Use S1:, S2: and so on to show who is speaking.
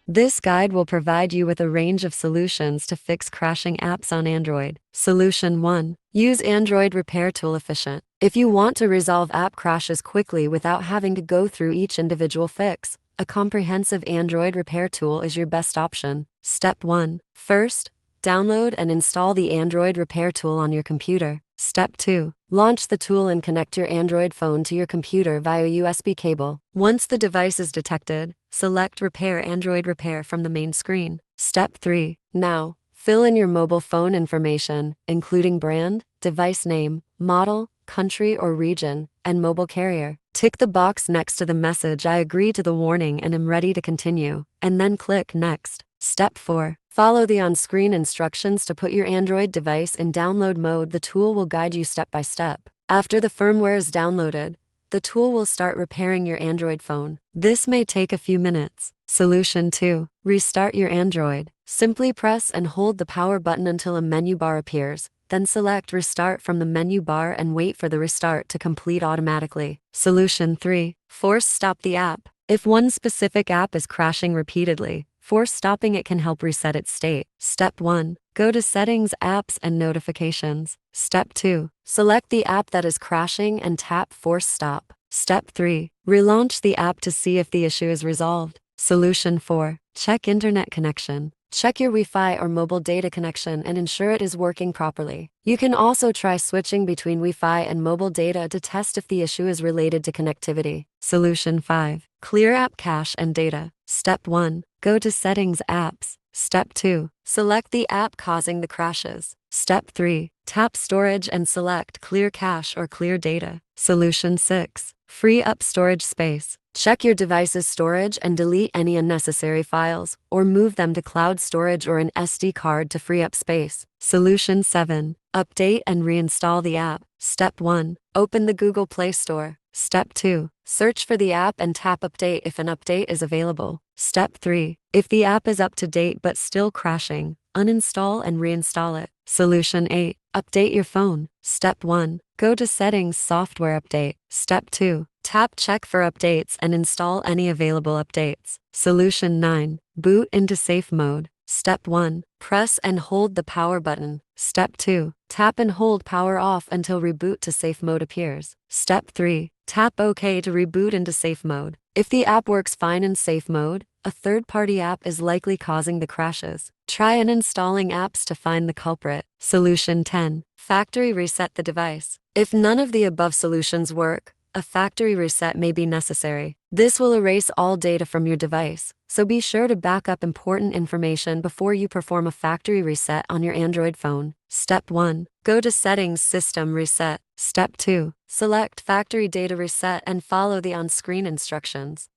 S1: This guide will provide you with a range of solutions to fix crashing apps on Android. Solution 1. Use Android Repair Tool Efficient. If you want to resolve app crashes quickly without having to go through each individual fix, a comprehensive Android repair tool is your best option. Step 1. First, download and install the Android Repair Tool on your computer. Step 2. Launch the tool and connect your Android phone to your computer via USB cable. Once the device is detected, select Repair Android Repair from the main screen. Step 3. Now, fill in your mobile phone information, including brand, device name, model, country or region, and mobile carrier. Tick the box next to the message "I agree to the warning and am ready to continue," and then click Next. Step 4. Follow the on-screen instructions to put your Android device in download mode. The tool will guide you step by step. After the firmware is downloaded, the tool will start repairing your Android phone. This may take a few minutes. Solution 2. Restart your Android. Simply press and hold the power button until a menu bar appears. Then select Restart from the menu bar and wait for the restart to complete automatically. Solution 3. Force stop the app. If one specific app is crashing repeatedly, force stopping it can help reset its state. Step 1. Go to Settings, Apps, and Notifications. Step 2. Select the app that is crashing and tap Force Stop. Step 3. Relaunch the app to see if the issue is resolved. Solution 4. Check internet connection. Check your Wi-Fi or mobile data connection and ensure it is working properly. You can also try switching between Wi-Fi and mobile data to test if the issue is related to connectivity. Solution 5. Clear app cache and data. Step 1. Go to Settings, Apps. Step 2. Select the app causing the crashes. Step 3. Tap Storage and select Clear Cache or Clear Data. Solution 6. Free up storage space. Check your device's storage and delete any unnecessary files, or move them to cloud storage or an SD card to free up space. Solution 7. Update and reinstall the app. Step 1. Open the Google Play Store. Step 2. Search for the app and tap Update if an update is available. Step 3. If the app is up to date but still crashing, uninstall and reinstall it. Solution 8. Update your phone. Step 1. Go to Settings, Software Update. Step 2. Tap Check for updates and install any available updates. Solution 9. Boot into safe mode. Step 1. Press and hold the power button. Step 2. Tap and hold power off until reboot to safe mode appears. Step 3. Tap OK to reboot into safe mode. If the app works fine in safe mode, a third-party app is likely causing the crashes. Try uninstalling apps to find the culprit. Solution 10. Factory reset the device. If none of the above solutions work, a factory reset may be necessary. This will erase all data from your device, so be sure to back up important information before you perform a factory reset on your Android phone. Step 1. Go to Settings, System Reset. Step 2. Select Factory Data Reset and follow the on-screen instructions.